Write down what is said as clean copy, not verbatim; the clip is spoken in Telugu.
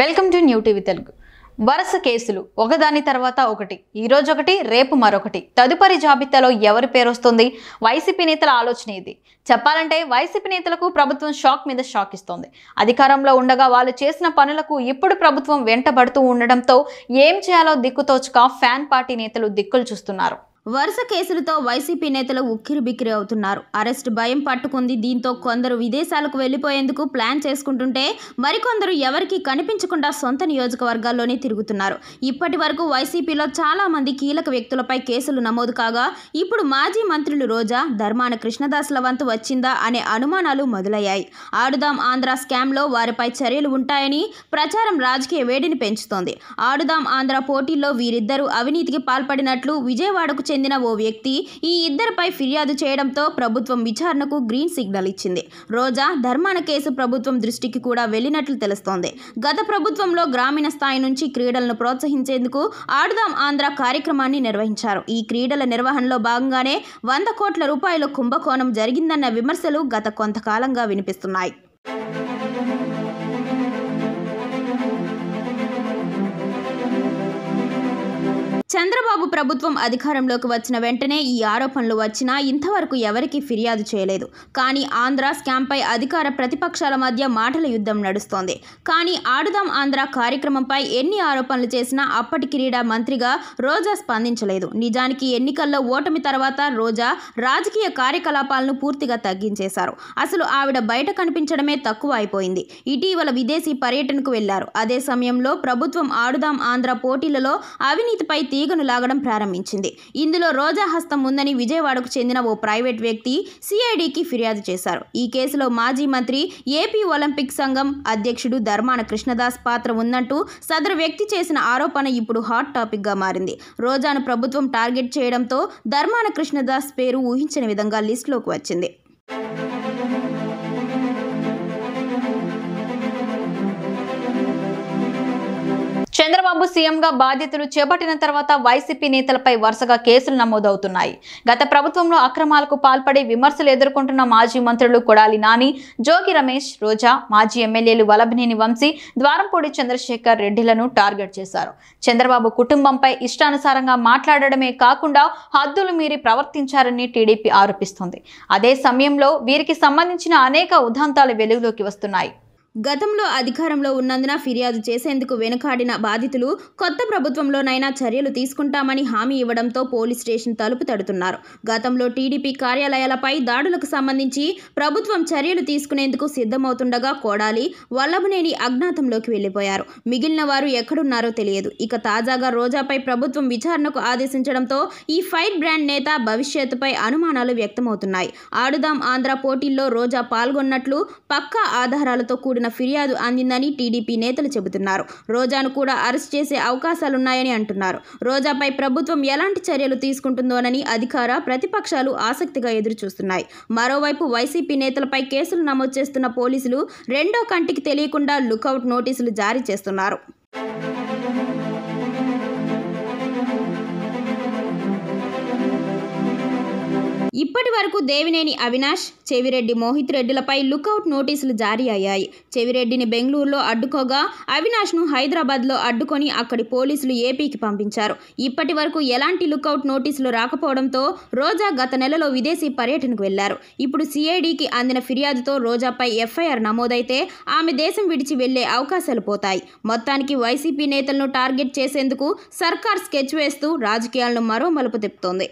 Welcome to new TV Telugu. వరుస కేసులు ఒకదాని తర్వాత ఒకటి, ఈ రోజు ఒకటి, రేపు మరొకటి. తదుపరి జాబితాలో ఎవరి పేరు వస్తుంది? వైసీపీ నేతల ఆలోచన ఇది. చెప్పాలంటే వైసీపీ నేతలకు ప్రభుత్వం షాక్ మీద షాక్ ఇస్తోంది. అధికారంలో ఉండగా వాళ్ళు చేసిన పనులకు ఇప్పుడు ప్రభుత్వం వెంటబడుతూ ఉండడంతో ఏం చేయాలో దిక్కుతోచక ఫ్యాన్ పార్టీ నేతలు దిక్కులు చూస్తున్నారు. వరుస కేసులతో వైసీపీ నేతలు ఉక్కిరిబిక్కిరి అవుతున్నారు. అరెస్ట్ భయం పట్టుకుంది. దీంతో కొందరు విదేశాలకు వెళ్లిపోయేందుకు ప్లాన్ చేసుకుంటుంటే మరికొందరు ఎవరికి కనిపించకుండా సొంత నియోజకవర్గాల్లోనే తిరుగుతున్నారు. ఇప్పటి వరకు వైసీపీలో చాలా మంది కీలక వ్యక్తులపై కేసులు నమోదు కాగా ఇప్పుడు మాజీ మంత్రులు రోజా, ధర్మాన కృష్ణదాస్ల వంతు వచ్చిందా అనే అనుమానాలు మొదలయ్యాయి. ఆడుదాం ఆంధ్ర స్కామ్లో వారిపై చర్యలు ఉంటాయని ప్రచారం రాజకీయ వేడిని పెంచుతోంది. ఆడుదాం ఆంధ్ర పోటీల్లో వీరిద్దరూ అవినీతికి పాల్పడినట్లు విజయవాడకు చెందిన ఓ వ్యక్తి ఈ ఇద్దరిపై ఫిర్యాదు చేయడంతో ప్రభుత్వం విచారణకు గ్రీన్ సిగ్నల్ ఇచ్చింది. రోజా, ధర్మాన కేసు ప్రభుత్వం దృష్టికి కూడా వెళ్లినట్లు తెలుస్తోంది. గత ప్రభుత్వంలో గ్రామీణ స్థాయి నుంచి క్రీడలను ప్రోత్సహించేందుకు ఆడుదాం ఆంధ్ర కార్యక్రమాన్ని నిర్వహించారు. ఈ క్రీడల నిర్వహణలో భాగంగానే 100 కోట్ల రూపాయల కుంభకోణం జరిగిందన్న విమర్శలు గత కొంతకాలంగా వినిపిస్తున్నాయి. చంద్రబాబు ప్రభుత్వం అధికారంలోకి వచ్చిన వెంటనే ఈ ఆరోపణలు వచ్చినా ఇంతవరకు ఎవరికీ ఫిర్యాదు చేయలేదు. కానీ ఆంధ్ర స్కామ్పై అధికార ప్రతిపక్షాల మధ్య మాటల యుద్ధం నడుస్తోంది. కానీ ఆడుదాం ఆంధ్ర కార్యక్రమంపై ఎన్ని ఆరోపణలు చేసినా అప్పటి క్రీడా మంత్రిగా రోజా స్పందించలేదు. నిజానికి ఎన్నికల్లో ఓటమి తర్వాత రోజా రాజకీయ కార్యకలాపాలను పూర్తిగా తగ్గించేశారు. అసలు ఆవిడ బయట కనిపించడమే తక్కువ అయిపోయింది. ఇటీవల విదేశీ పర్యటనకు వెళ్లారు. అదే సమయంలో ప్రభుత్వం ఆడుదాం ఆంధ్ర పోటీలలో అవినీతిపై తీగను లాగడం ప్రారంభించింది. ఇందులో రోజా హస్తం ఉందని విజయవాడకు చెందిన ఓ ప్రైవేట్ వ్యక్తి సిఐడికి ఫిర్యాదు చేశారు. ఈ కేసులో మాజీ మంత్రి, ఏపీ ఒలింపిక్ సంఘం అధ్యక్షుడు ధర్మాన కృష్ణదాస్ పాత్ర ఉందంటూ సదరు వ్యక్తి చేసిన ఆరోపణ ఇప్పుడు హాట్ టాపిక్ గా మారింది. రోజాను ప్రభుత్వం టార్గెట్ చేయడంతో ధర్మాన కృష్ణదాస్ పేరు ఊహించని విధంగా లిస్టులోకి వచ్చింది. చంద్రబాబు సీఎంగా బాధ్యతలు చేపట్టిన తర్వాత వైసీపీ నేతలపై వరుసగా కేసులు నమోదవుతున్నాయి. గత ప్రభుత్వంలో అక్రమాలకు పాల్పడి విమర్శలు ఎదుర్కొంటున్న మాజీ మంత్రులు కొడాలి నాని, జోగి రమేష్, రోజా, మాజీ ఎమ్మెల్యేలు వల్లభనేని వంశీ, ద్వారంపూడి చంద్రశేఖర్ రెడ్డిలను టార్గెట్ చేశారు. చంద్రబాబు కుటుంబంపై ఇష్టానుసారంగా మాట్లాడడమే కాకుండా హద్దులు మీరి ప్రవర్తించారని టీడీపీ ఆరోపిస్తోంది. అదే సమయంలో వీరికి సంబంధించిన అనేక ఉదంతాలు వెలుగులోకి వస్తున్నాయి. గతంలో అధికారంలో ఉన్నందున ఫిర్యాదు చేసేందుకు వెనుకాడిన బాధితులు కొత్త ప్రభుత్వంలోనైనా చర్యలు తీసుకుంటామని హామీ ఇవ్వడంతో పోలీస్ స్టేషన్ తలుపు తడుతున్నారు. గతంలో టీడీపీ కార్యాలయాలపై దాడులకు సంబంధించి ప్రభుత్వం చర్యలు తీసుకునేందుకు సిద్ధమవుతుండగా కొడాలి, వల్లభనేని అజ్ఞాతంలోకి వెళ్లిపోయారు. మిగిలిన వారు ఎక్కడున్నారో తెలియదు. ఇక తాజాగా రోజాపై ప్రభుత్వం విచారణకు ఆదేశించడంతో ఈ ఫైర్ బ్రాండ్ నేత భవిష్యత్తుపై అనుమానాలు వ్యక్తమవుతున్నాయి. ఆడుదాం ఆంధ్ర పోటీల్లో రోజా పాల్గొన్నట్లు పక్కా ఆధారాలతో కూడిన ఫిర్యాదు అందిందని టీడీపీ నేతలు చెబుతున్నారు. రోజాను కూడా అరెస్ట్ చేసే అవకాశాలున్నాయని అంటున్నారు. రోజాపై ప్రభుత్వం ఎలాంటి చర్యలు తీసుకుంటుందోనని అధికార, ప్రతిపక్షాలు ఆసక్తిగా ఎదురుచూస్తున్నాయి. మరోవైపు వైసీపీ నేతలపై కేసులు నమోదు చేస్తున్న పోలీసులు రెండో కంటికి తెలియకుండా లుకౌట్ నోటీసులు జారీ చేస్తున్నారు. ఇప్పటి వరకు దేవినేని అవినాష్, చెవిరెడ్డి మోహిత్ రెడ్డిలపై లుకౌట్ నోటీసులు జారీ అయ్యాయి. చెవిరెడ్డిని బెంగళూరులో అడ్డుకోగా అవినాష్ను హైదరాబాద్లో అడ్డుకొని అక్కడి పోలీసులు ఏపీకి పంపించారు. ఇప్పటి వరకు ఎలాంటి లుకౌట్ నోటీసులు రాకపోవడంతో రోజా గత నెలలో విదేశీ పర్యటనకు వెళ్లారు. ఇప్పుడు సిఐడికి అందిన ఫిర్యాదుతో రోజాపై ఎఫ్ఐఆర్ నమోదైతే ఆమె దేశం విడిచి వెళ్లే అవకాశాలు పోతాయి. మొత్తానికి వైసీపీ నేతలను టార్గెట్ చేసేందుకు సర్కార్ స్కెచ్ వేస్తూ రాజకీయాలను మరో మలుపు తిప్పుతోంది.